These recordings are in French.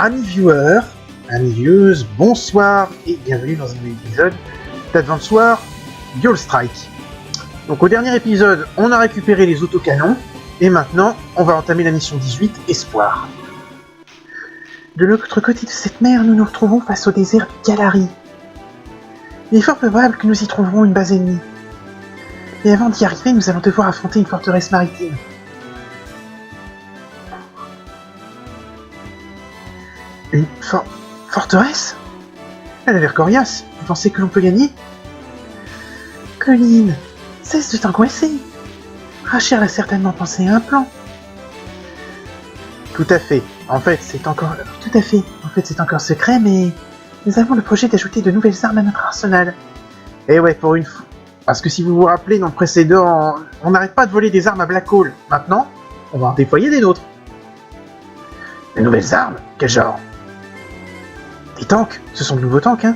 Amis viewers, amis viewers, bonsoir et bienvenue dans un nouvel épisode d'Advance Wars Dual Strike. Donc au dernier épisode, on a récupéré les autocanons et maintenant on va entamer la mission 18, Espoir. De l'autre côté de cette mer, nous nous retrouvons face au désert du Galari. Il est fort probable que nous y trouverons une base ennemie. Et avant d'y arriver, nous allons devoir affronter une forteresse maritime. Une forteresse? Elle a l'air coriace. Vous pensez que l'on peut gagner? Colline, cesse de t'angoisser. Rachel a certainement pensé à un plan. Tout à fait. En fait, c'est encore secret, mais nous avons le projet d'ajouter de nouvelles armes à notre arsenal. Et ouais, pour une fois. Parce que si vous vous rappelez, dans le précédent, on n'arrête pas de voler des armes à Black Hole. Maintenant, on va en déployer des nôtres. Des nouvelles armes? Quel genre? Des tanks? Ce sont de nouveaux tanks, hein?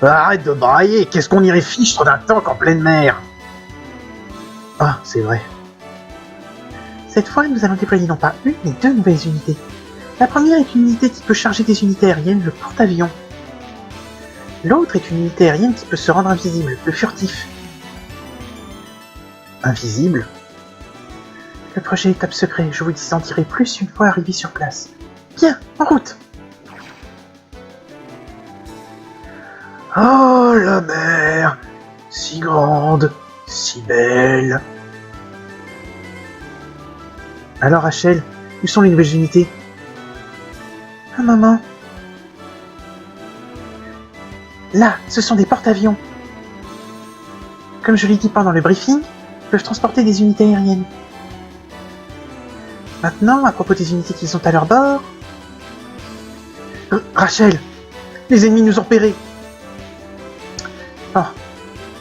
Arrête de brailler! Qu'est-ce qu'on irait fichtre d'un tank en pleine mer? Ah, c'est vrai. Cette fois, nous allons déployer non pas une, mais deux nouvelles unités. La première est une unité qui peut charger des unités aériennes, le porte-avions. L'autre est une unité aérienne qui peut se rendre invisible, le furtif. Invisible? Le projet est top secret, je vous en dirai plus une fois arrivé sur place. Bien, en route! Oh, la mer! Si grande, si belle! Alors, Rachel, où sont les nouvelles unités? Un moment. Là, ce sont des porte-avions. Comme je l'ai dit pendant le briefing, ils peuvent transporter des unités aériennes. Maintenant, à propos des unités qu'ils ont à leur bord... Rachel! Les ennemis nous ont repérés! Oh,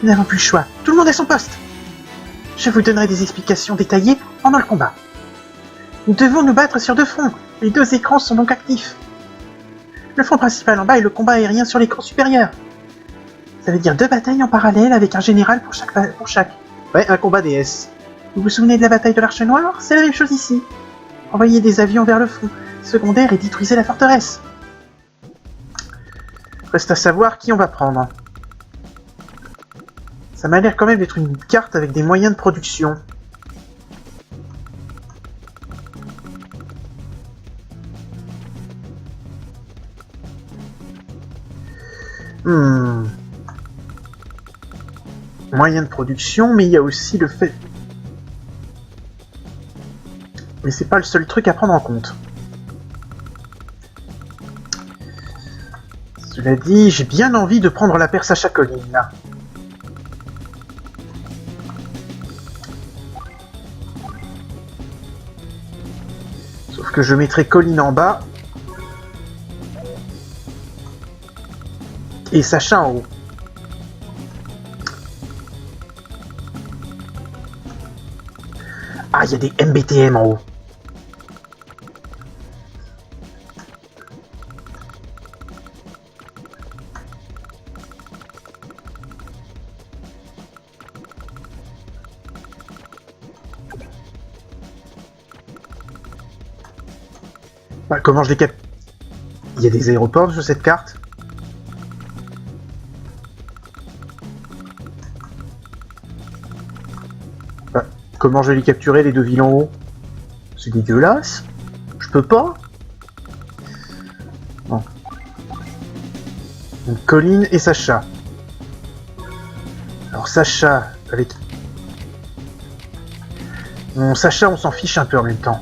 nous n'avons plus le choix. Tout le monde à son poste! Je vous donnerai des explications détaillées pendant le combat. Nous devons nous battre sur deux fronts. Les deux écrans sont donc actifs. Le front principal en bas et le combat aérien sur l'écran supérieur. Ça veut dire deux batailles en parallèle avec un général pour chaque. Ouais, un combat DS. Vous vous souvenez de la bataille de l'Arche Noire? C'est la même chose ici. Envoyez des avions vers le front secondaire et détruisez la forteresse. Reste à savoir qui on va prendre. Ça m'a l'air quand même d'être une carte avec des moyens de production. Moyen de production, mais il y a aussi le fait... Mais c'est pas le seul truc à prendre en compte. Cela dit, j'ai bien envie de prendre la Perse à Colline, là. Sauf que je mettrai Colline en bas. Et Sacha en haut. Ah, il y a des MBTM en haut. Bah, comment je les capte? Il y a des aéroports sur cette carte? Comment je vais les capturer, les deux villes en haut? C'est dégueulasse. Je peux pas. Bon. Donc, Colline et Sacha. Alors Sacha, avec... Bon, Sacha, on s'en fiche un peu en même temps.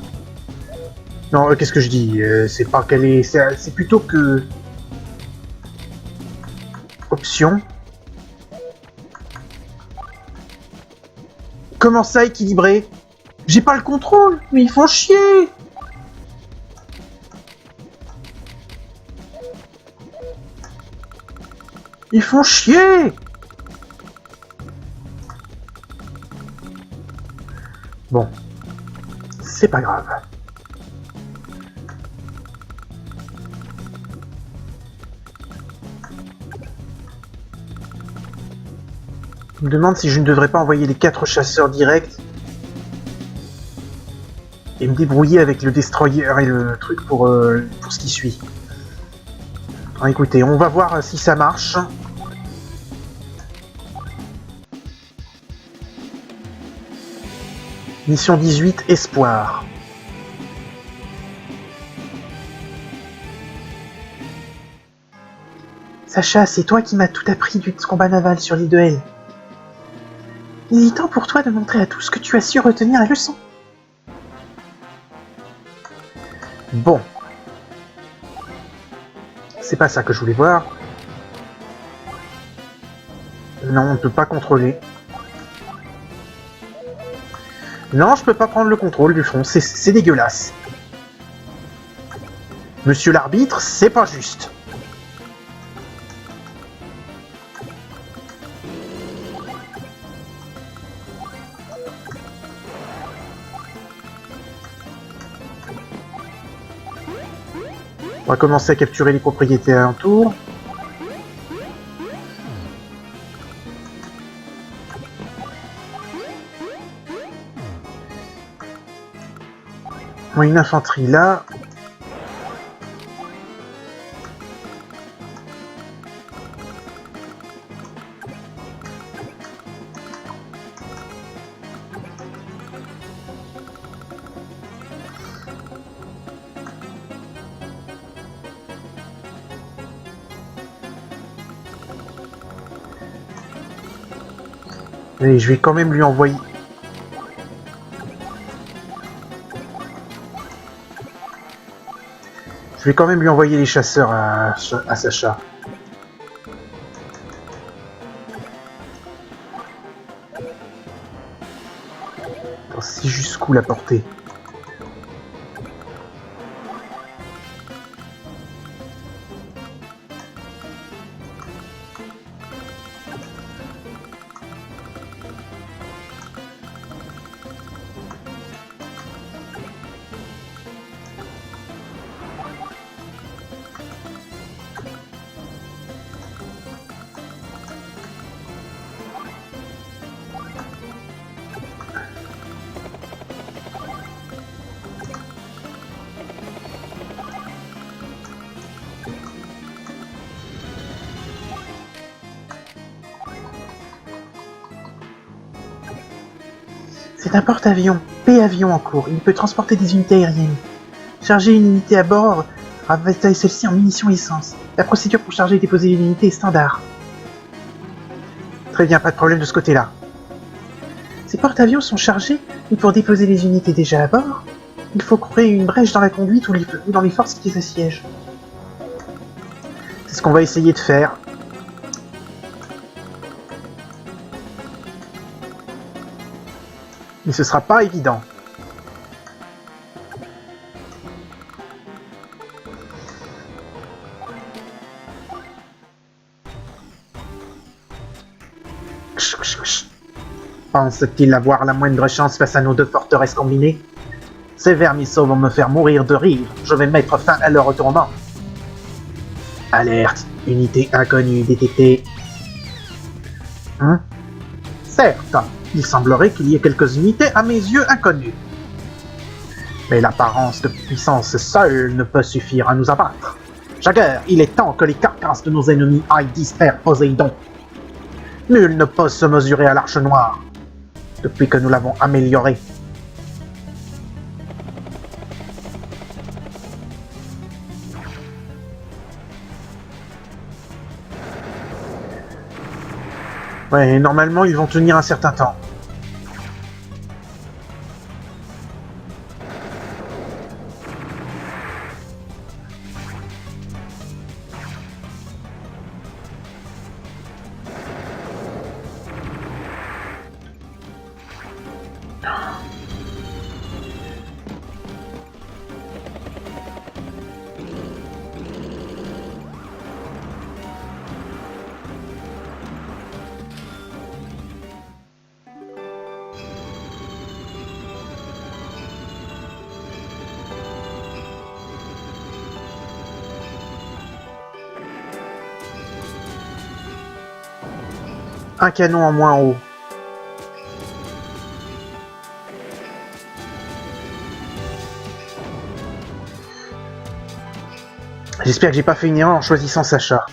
Non, qu'est-ce que je dis? C'est pas qu'elle est... C'est plutôt que... Option. Comment ça, équilibré? J'ai pas le contrôle, mais ils font chier! Ils font chier! Bon. C'est pas grave. Je me demande si je ne devrais pas envoyer les 4 chasseurs directs. et me débrouiller avec le destroyer et le truc pour ce qui suit. Alors, écoutez, on va voir si ça marche. Mission 18, Espoir. Sacha, c'est toi qui m'as tout appris du combat naval sur l'île de Hell. Il est temps pour toi de montrer à tous que tu as su retenir la leçon. Bon. C'est pas ça que je voulais voir. Non, on ne peut pas contrôler. Non, je peux pas prendre le contrôle du front, c'est dégueulasse. Monsieur l'arbitre, c'est pas juste. On va commencer à capturer les propriétés alentours. On a une infanterie là. Et je vais quand même lui envoyer... Je vais quand même lui envoyer les chasseurs à Sacha. C'est jusqu'où la portée? C'est un porte-avions, P-avion en cours. Il peut transporter des unités aériennes. Charger une unité à bord, ravitailler celle-ci en munitions et essence. La procédure pour charger et déposer une unité est standard. Très bien, pas de problème de ce côté-là. Ces porte-avions sont chargés, mais pour déposer les unités déjà à bord, il faut créer une brèche dans la conduite ou dans les forces qui les assiègent. C'est ce qu'on va essayer de faire. Mais ce sera pas évident. Pense-t-il avoir la moindre chance face à nos deux forteresses combinées? Ces vermisseaux vont me faire mourir de rire. Je vais mettre fin à leur retournement. Alerte, unité inconnue détectée. Certes, il semblerait qu'il y ait quelques unités à mes yeux inconnues. Mais l'apparence de puissance seule ne peut suffire à nous abattre. Jagger, il est temps que les carcasses de nos ennemis aillent distraire Poséidon. Nul ne peut se mesurer à l'Arche Noire, depuis que nous l'avons améliorée. Ouais, normalement, ils vont tenir un certain temps. Un canon en moins haut. J'espère que j'ai pas fait une erreur en choisissant Sacha.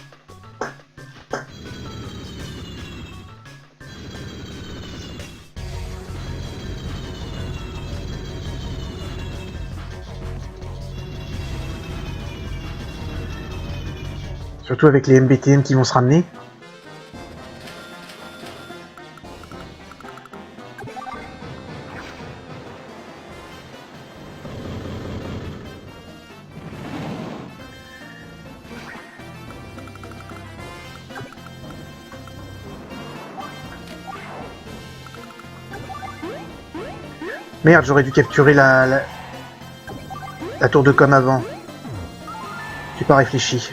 Surtout avec les MBTM qui vont se ramener. Merde, j'aurais dû capturer la tour de com avant. J'ai pas réfléchi.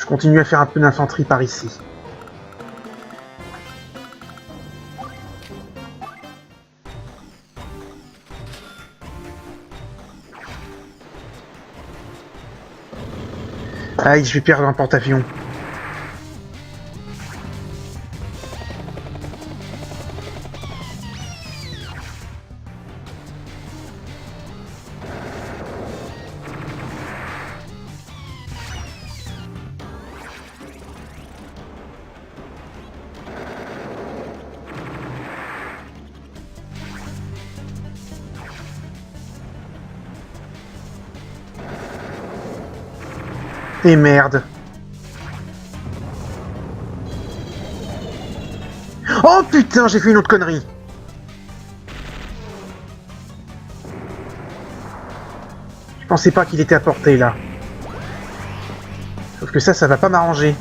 Je continue à faire un peu d'infanterie par ici. Aïe, je vais perdre un porte-avions. Et merde. Oh putain, j'ai fait une autre connerie. Je pensais pas qu'il était à portée là. Sauf que ça va pas m'arranger.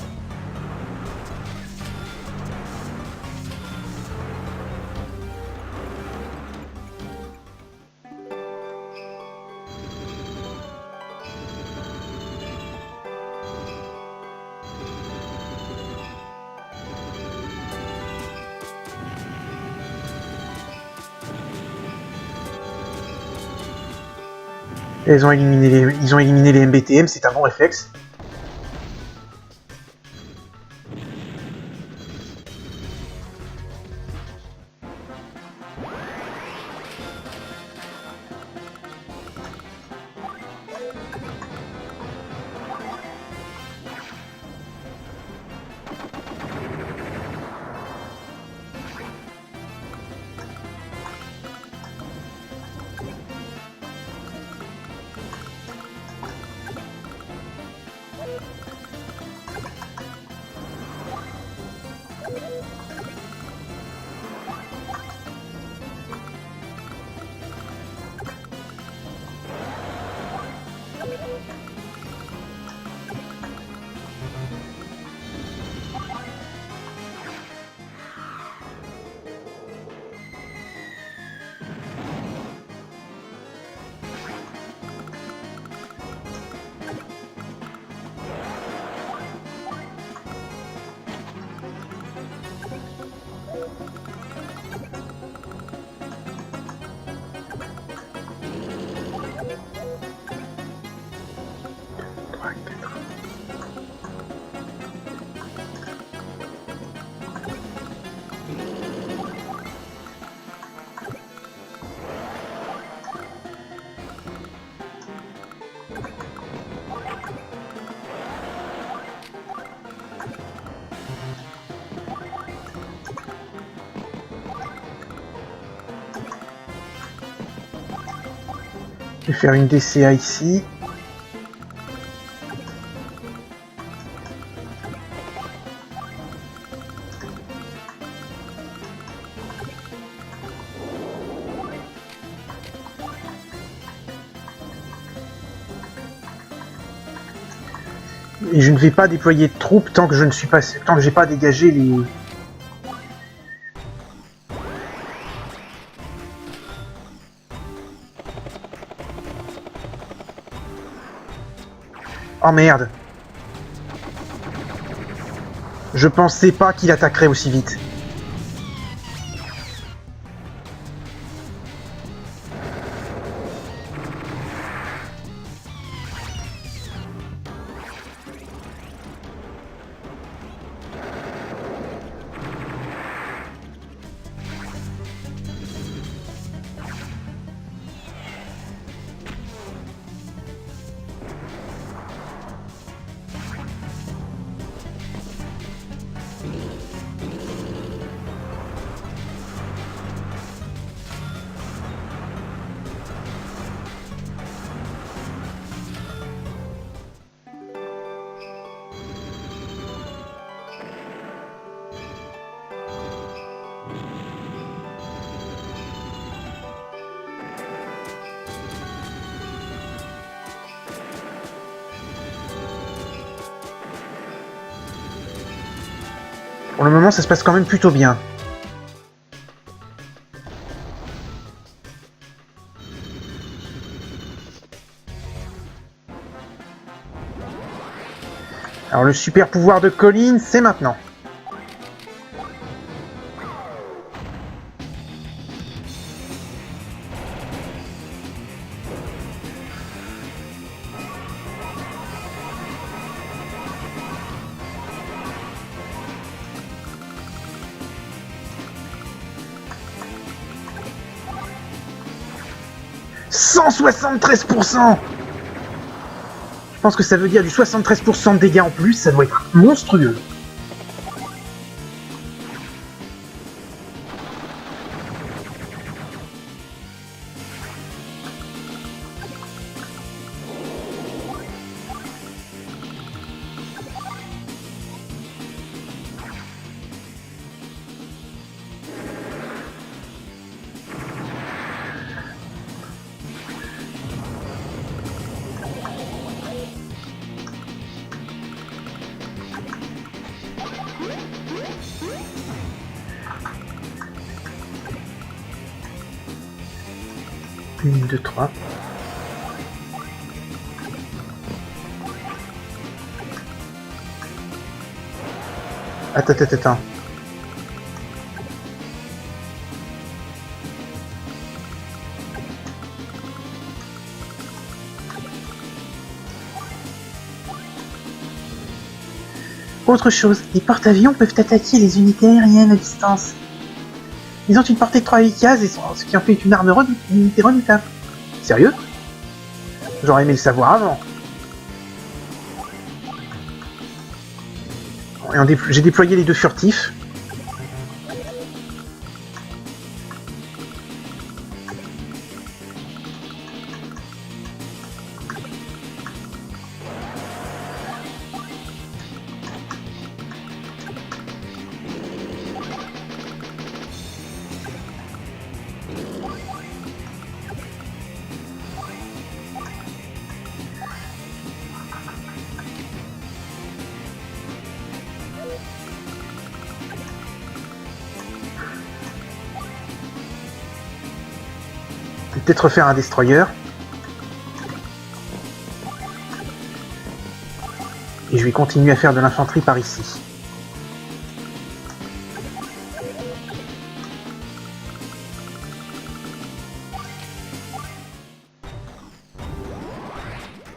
Et ils ont éliminé les MBTM, c'est un bon réflexe. Je vais faire une DCA ici. Et je ne vais pas déployer de troupes tant que je ne suis pas... tant que j'ai pas dégagé les... Oh merde! Je pensais pas qu'il attaquerait aussi vite. Pour le moment, ça se passe quand même plutôt bien. Alors le super pouvoir de Colin, c'est maintenant. « 173%! Je pense que ça veut dire du 73% de dégâts en plus, ça doit être monstrueux. Une, deux, trois. Attends. Autre chose, les porte-avions peuvent attaquer les unités aériennes à distance. Ils ont une portée de 3-8 cases, et ce qui en fait une arme une unité redoutable. Sérieux? J'aurais aimé le savoir avant. J'ai déployé les deux furtifs. Peut-être refaire un destroyer. Et je vais continuer à faire de l'infanterie par ici.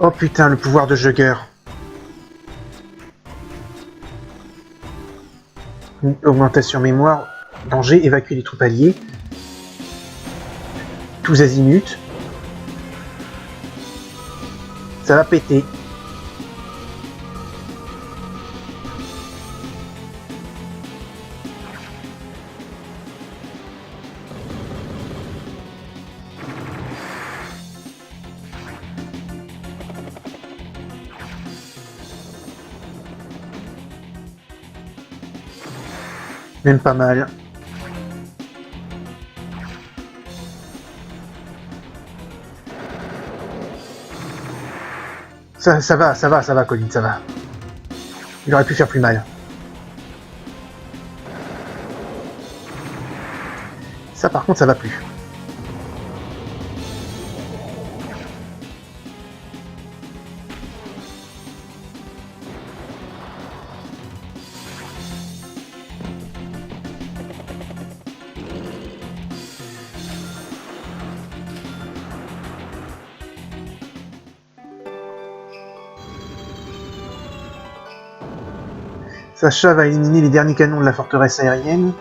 Oh putain, le pouvoir de Jugger. Augmentation mémoire. Danger, évacuer les troupes alliées. Tous azimuts. Ça va péter. Même pas mal. Ça va, Colin, ça va. Il aurait pu faire plus mal. Ça par contre ça va plus. Sacha va éliminer les derniers canons de la forteresse aérienne.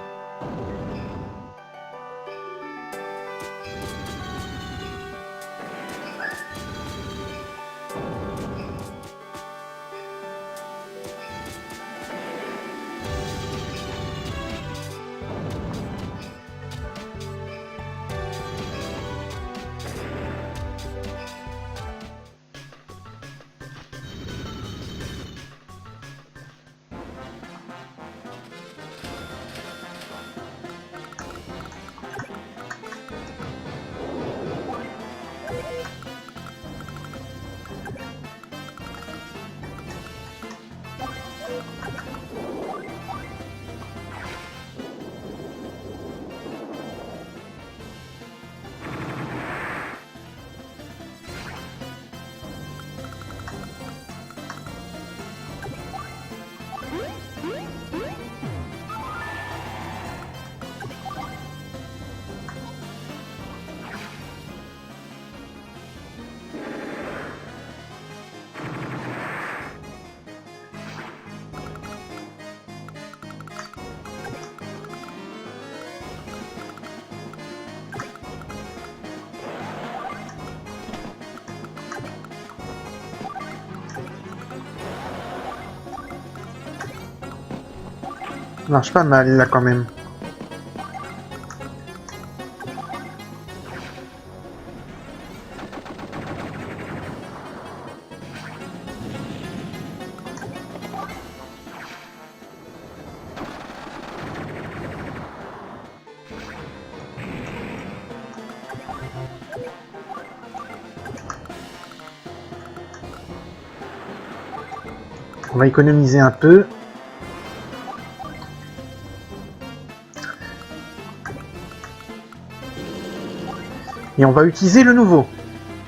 Ça marche pas mal là quand même. On va économiser un peu. Et on va utiliser le nouveau.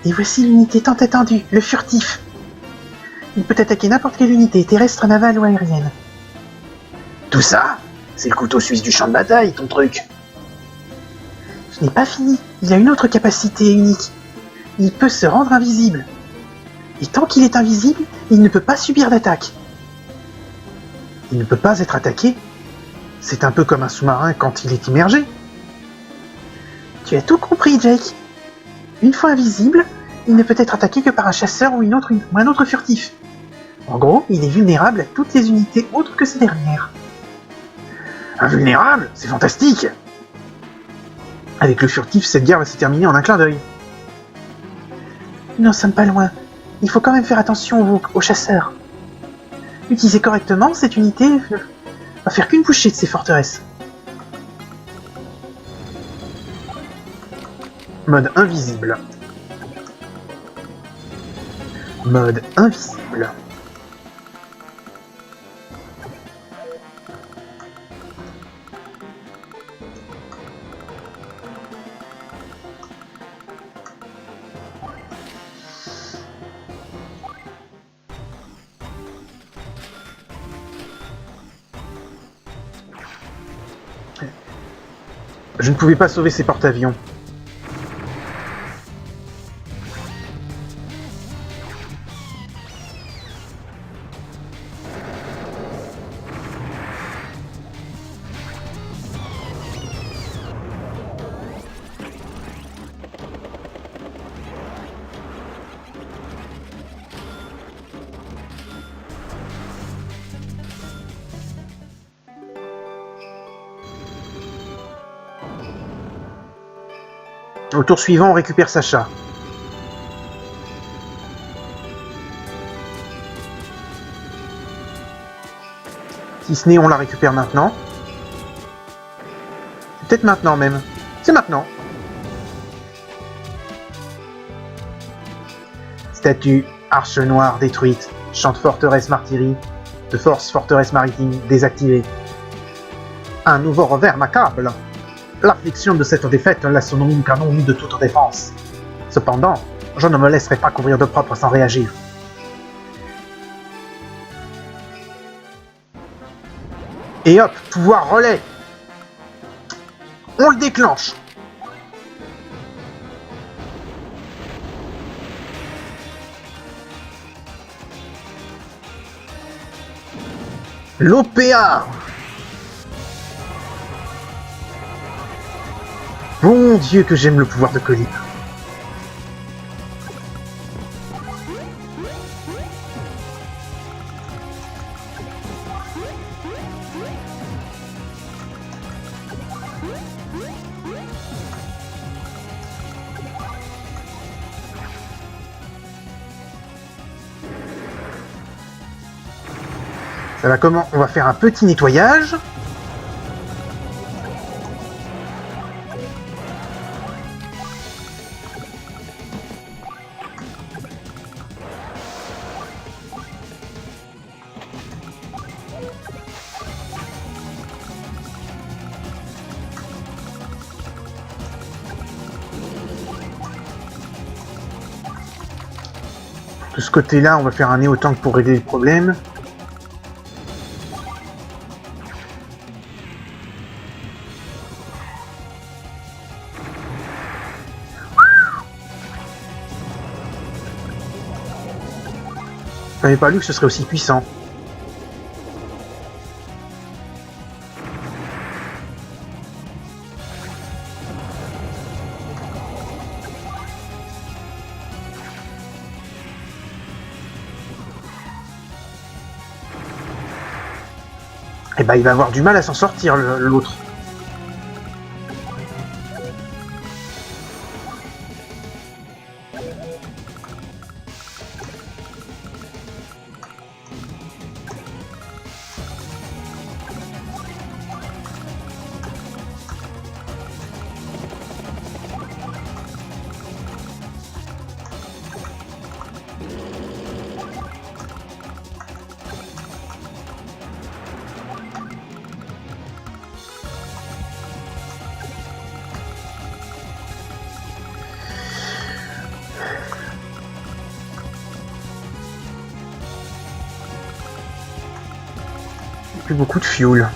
Et voici l'unité tant attendue, le furtif. Il peut attaquer n'importe quelle unité, terrestre, navale ou aérienne. Tout ça, c'est le couteau suisse du champ de bataille, ton truc. Ce n'est pas fini, il a une autre capacité unique. Il peut se rendre invisible. Et tant qu'il est invisible, il ne peut pas subir d'attaque. Il ne peut pas être attaqué. C'est un peu comme un sous-marin quand il est immergé. Tu as tout compris, Jake. Une fois invisible, il ne peut être attaqué que par un chasseur ou un autre furtif. En gros, il est vulnérable à toutes les unités autres que ces dernières. Invulnérable? C'est fantastique! Avec le furtif, cette guerre va se terminer en un clin d'œil. Nous n'en sommes pas loin. Il faut quand même faire attention aux chasseurs. Utilisée correctement, cette unité va faire qu'une bouchée de ces forteresses. Mode invisible. Mode invisible. Je ne pouvais pas sauver ces porte-avions. Au tour suivant, on récupère Sacha. Si ce n'est, on la récupère maintenant. Peut-être maintenant même. C'est maintenant. Statue, arche noire détruite, champ de forteresse martyrie. de force forteresse maritime désactivée. Un nouveau revers macabre. L'affliction de cette défaite laisse son nom canon nu de toute défense. Cependant, je ne me laisserai pas couvrir de propre sans réagir. Et hop, pouvoir relais. On le déclenche. L'OPA. Bon Dieu que j'aime le pouvoir de Colin. Ça va comment? On va faire un petit nettoyage. De ce côté-là, on va faire un néo-tank pour régler le problème. Je n'avais pas lu que ce serait aussi puissant. Eh ben, il va avoir du mal à s'en sortir, l'autre. Plus beaucoup de fuel.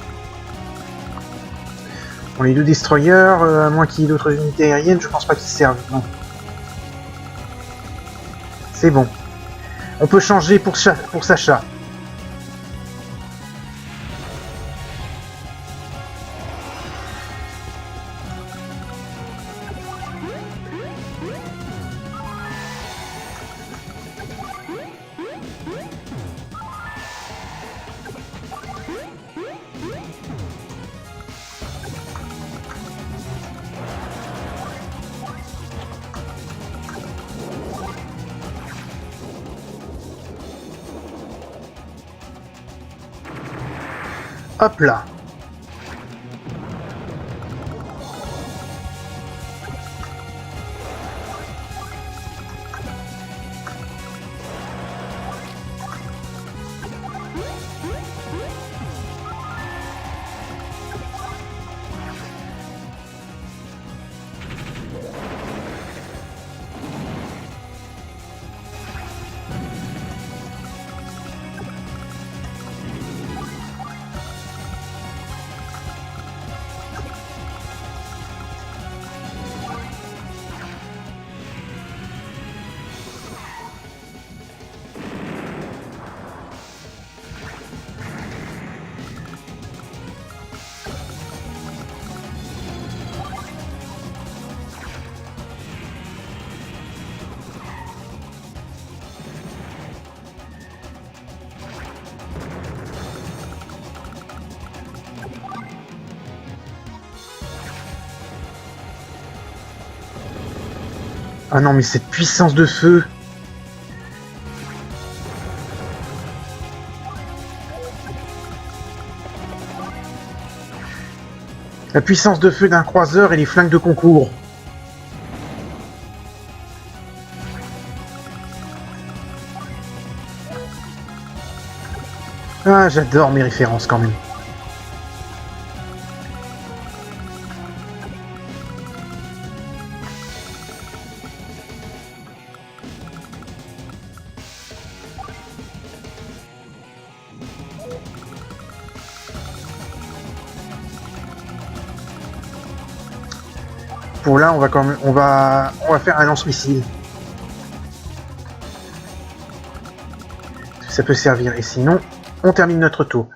Bon, les deux destroyers, à moins qu'il y ait d'autres unités aériennes, je pense pas qu'ils servent. Non. C'est bon. On peut changer pour Sacha. Hop là. Ah non, mais cette puissance de feu. La puissance de feu d'un croiseur et les flingues de concours. Ah, j'adore mes références quand même. Pour là, on va quand même, on va faire un lance-missile. Ça peut servir. Et sinon, on termine notre tour.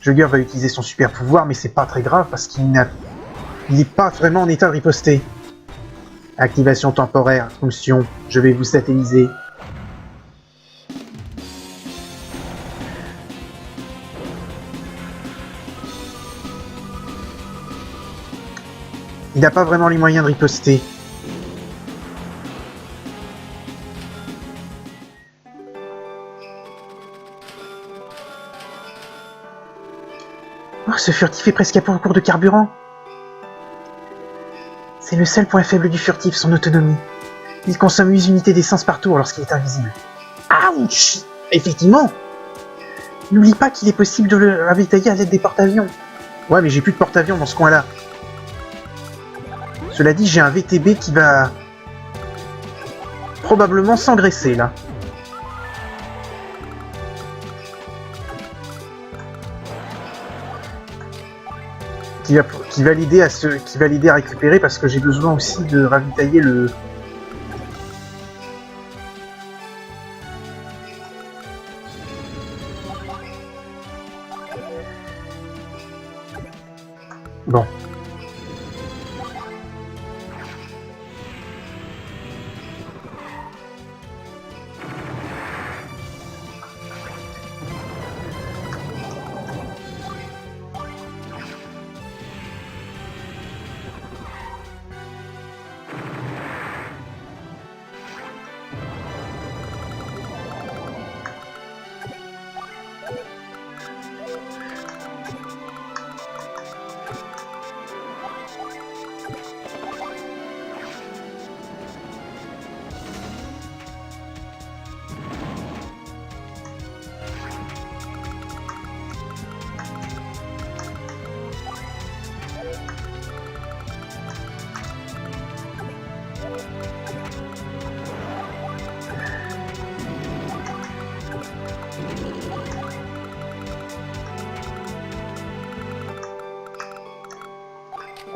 Jugger va utiliser son super pouvoir, mais c'est pas très grave parce qu'il n'est pas vraiment en état de riposter. Activation temporaire, fonction. Je vais vous satelliser. Il n'a pas vraiment les moyens de riposter. Oh, ce furtif est presque à court de carburant. C'est le seul point faible du furtif, son autonomie. Il consomme 8 unités d'essence par tour lorsqu'il est invisible. Ouch! Effectivement! N'oublie pas qu'il est possible de le ravitailler à l'aide des porte-avions. Ouais, mais j'ai plus de porte-avions dans ce coin-là. Cela dit, j'ai un VTB qui va probablement s'engraisser, là. Qui va l'aider à récupérer parce que j'ai besoin aussi de ravitailler le... Bon.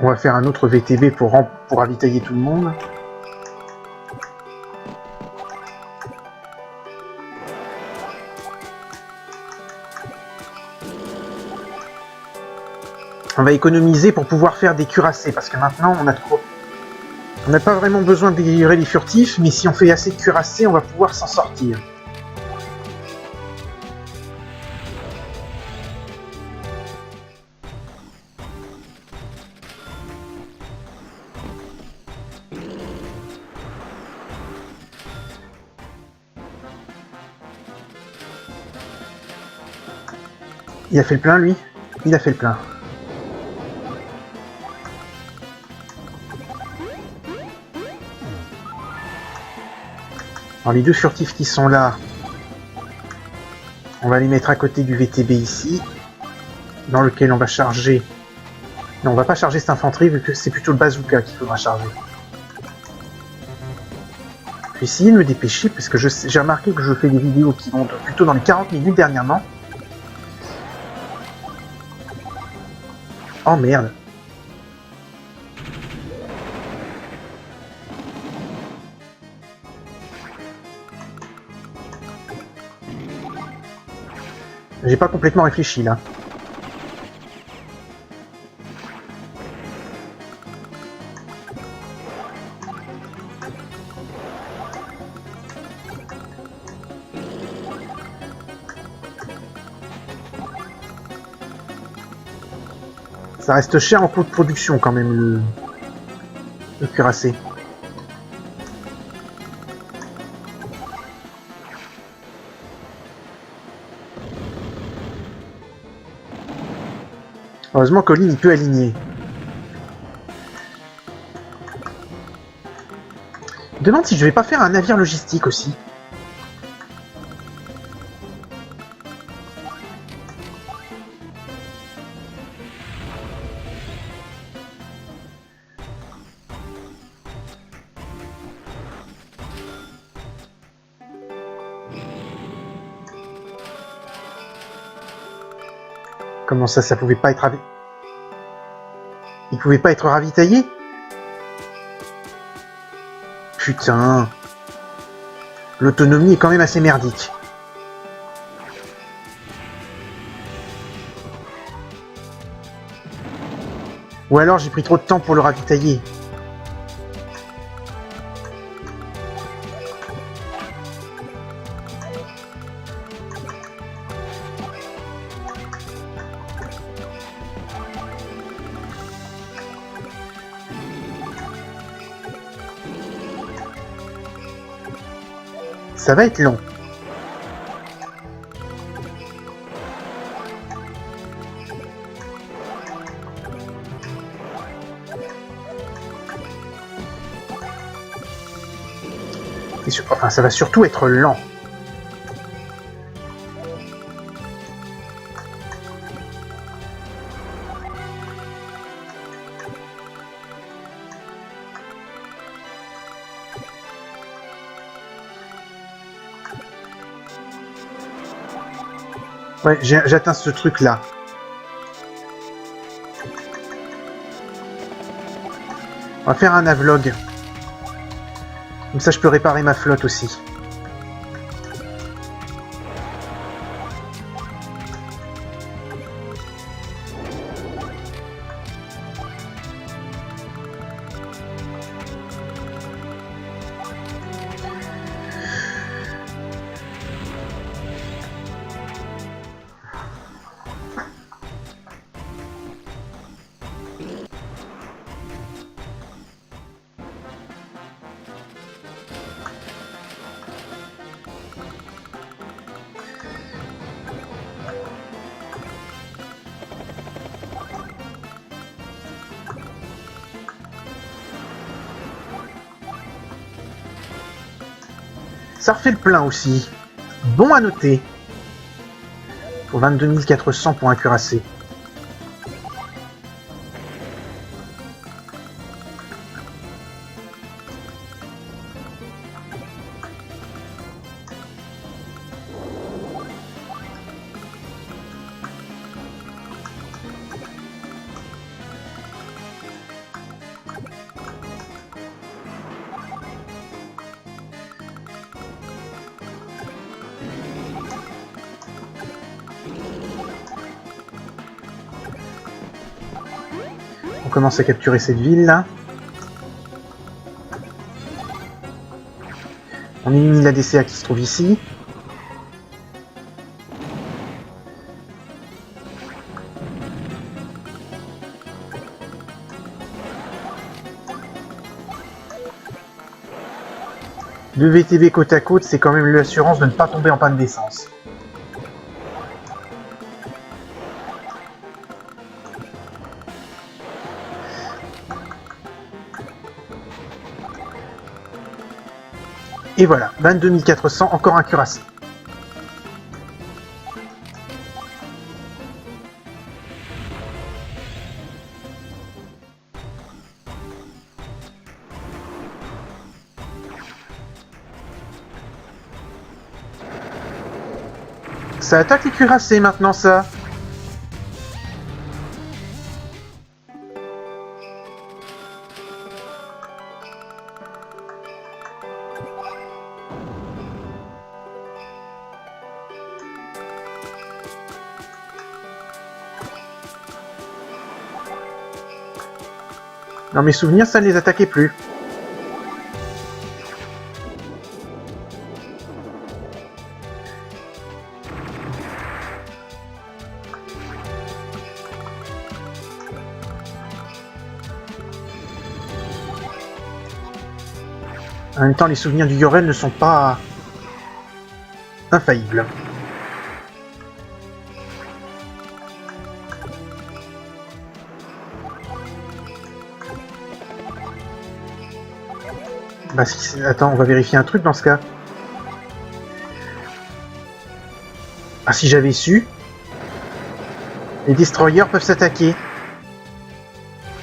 On va faire un autre VTB pour ravitailler tout le monde. On va économiser pour pouvoir faire des cuirassés, parce que maintenant on a trop... On n'a pas vraiment besoin de délivrer les furtifs, mais si on fait assez de cuirassés, on va pouvoir s'en sortir. Il a fait le plein, lui? Il a fait le plein. Alors les deux furtifs qui sont là, on va les mettre à côté du VTB ici, dans lequel on va charger... Non, on va pas charger cette infanterie, vu que c'est plutôt le bazooka qu'il faudra charger. Je vais essayer de me dépêcher, parce que j'ai remarqué que je fais des vidéos qui vont plutôt dans les 40 minutes dernièrement. Oh merde. J'ai pas complètement réfléchi là. Ça reste cher en coût de production quand même le cuirassé. Heureusement Colin il peut aligner. Je me demande si je vais pas faire un navire logistique aussi. Comment ça pouvait pas être Il pouvait pas être ravitaillé? Putain. L'autonomie est quand même assez merdique. Ou alors j'ai pris trop de temps pour le ravitailler. Ça va être long. Enfin, ça va surtout être lent. Ouais, j'atteins ce truc-là. On va faire un avlog. Comme ça, je peux réparer ma flotte aussi. Ça refait le plein aussi. Bon à noter. Pour 22 400 pour un cuirassé. On commence à capturer cette ville là. On élimine la DCA qui se trouve ici. Deux VTB côte à côte, c'est quand même l'assurance de ne pas tomber en panne d'essence. Et voilà, 22 400, encore un cuirassé. Ça attaque les cuirassés maintenant, ça. Dans mes souvenirs, ça ne les attaquait plus. En même temps, les souvenirs du Yorel ne sont pas infaillibles. Bah, attends, on va vérifier un truc dans ce cas. Ah, si j'avais su. Les destroyers peuvent s'attaquer.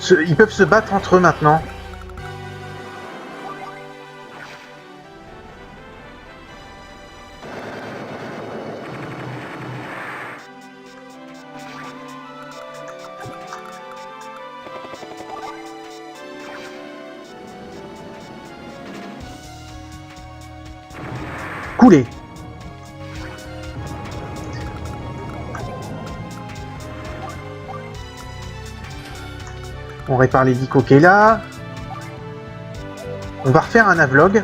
Ils peuvent se battre entre eux maintenant. Coulez. On répare l'hélico qui est là. On va refaire un avlog.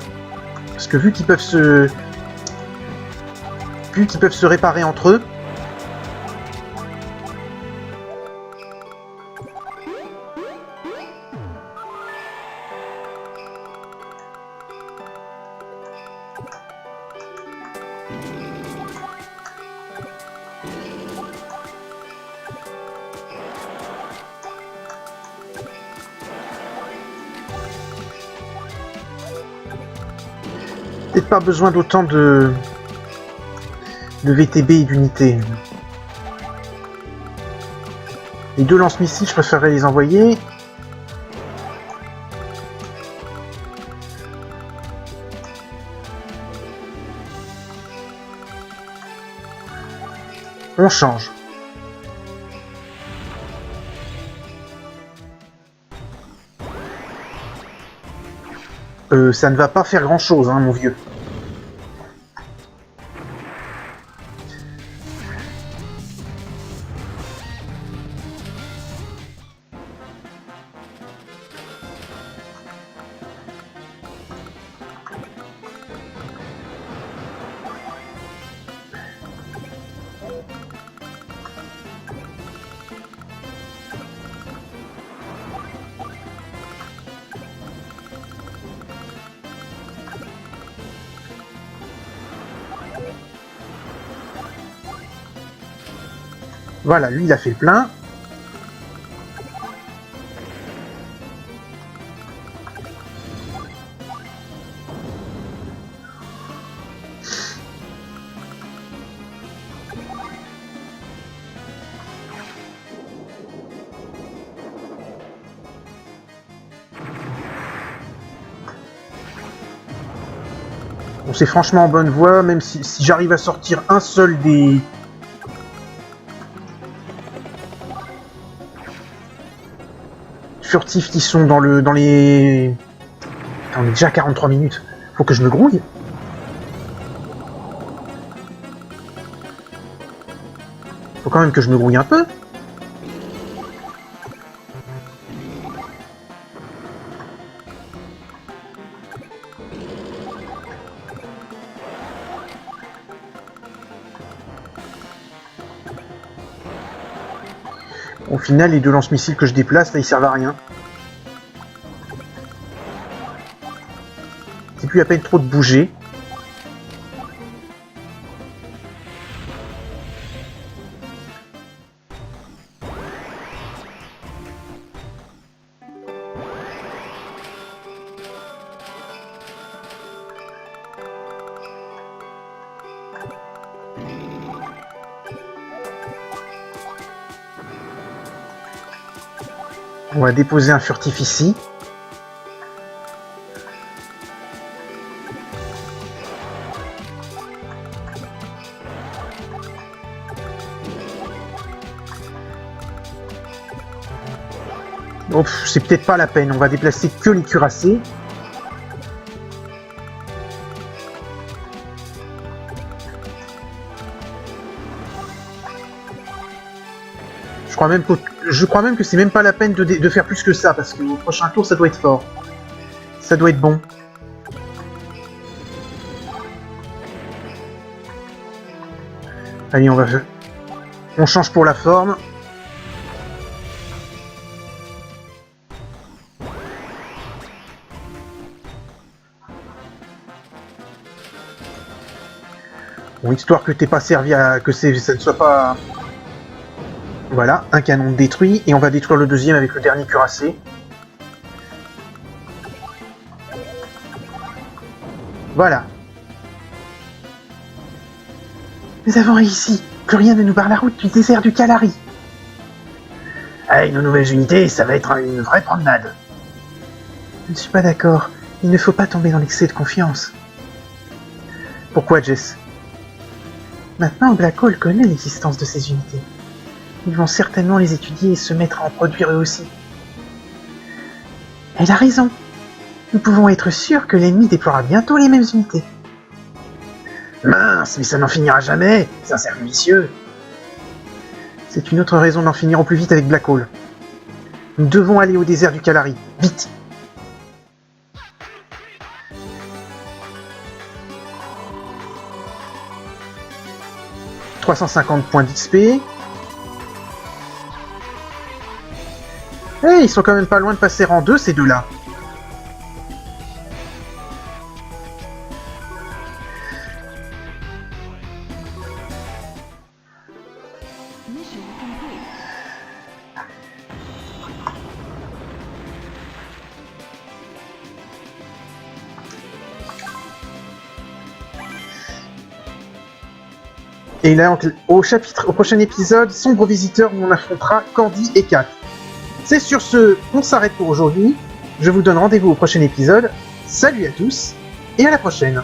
Parce que vu qu'ils peuvent se réparer entre eux. Peut-être pas besoin d'autant de VTB et d'unités. Les 2 lance-missiles, je préférerais les envoyer. On change. Ça ne va pas faire grand-chose, hein, mon vieux. Voilà, lui il a fait le plein. Bon, c'est franchement en bonne voie, même si j'arrive à sortir un seul des... furtifs qui sont dans les... On est déjà à 43 minutes. Faut que je me grouille. Faut quand même que je me grouille un peu. Au final, les 2 lance-missiles que je déplace, là, ils servent à rien. C'est plus à peine trop de bouger. On va déposer un furtif ici. Bon, c'est peut-être pas la peine, on va déplacer que les cuirassés. Je crois même que c'est même pas la peine de faire plus que ça, parce que au prochain tour, ça doit être fort. Ça doit être bon. Allez, on change pour la forme. Bon, histoire que t'aies pas servi à... que ça ne soit pas... Voilà, un canon détruit, et on va détruire le deuxième avec le dernier cuirassé. Voilà. Nous avons réussi. Plus rien ne nous barre la route du désert du Kalari. Avec nos nouvelles unités, ça va être une vraie promenade. Je ne suis pas d'accord. Il ne faut pas tomber dans l'excès de confiance. Pourquoi, Jess? Maintenant, Black Hole connaît l'existence de ces unités. Ils vont certainement les étudier et se mettre à en produire eux aussi. Elle a raison. Nous pouvons être sûrs que l'ennemi déploiera bientôt les mêmes unités. Mince, mais ça n'en finira jamais. C'est un cercle vicieux. C'est une autre raison d'en finir au plus vite avec Black Hole. Nous devons aller au désert du Kalari. Vite. « 350 points d'XP. Eh, ils sont quand même pas loin de passer rang 2, ces deux-là. Et là, au prochain épisode, Sombre Visiteur, où on affrontera Candy et Kat. C'est sur ce qu'on s'arrête pour aujourd'hui. Je vous donne rendez-vous au prochain épisode. Salut à tous, et à la prochaine.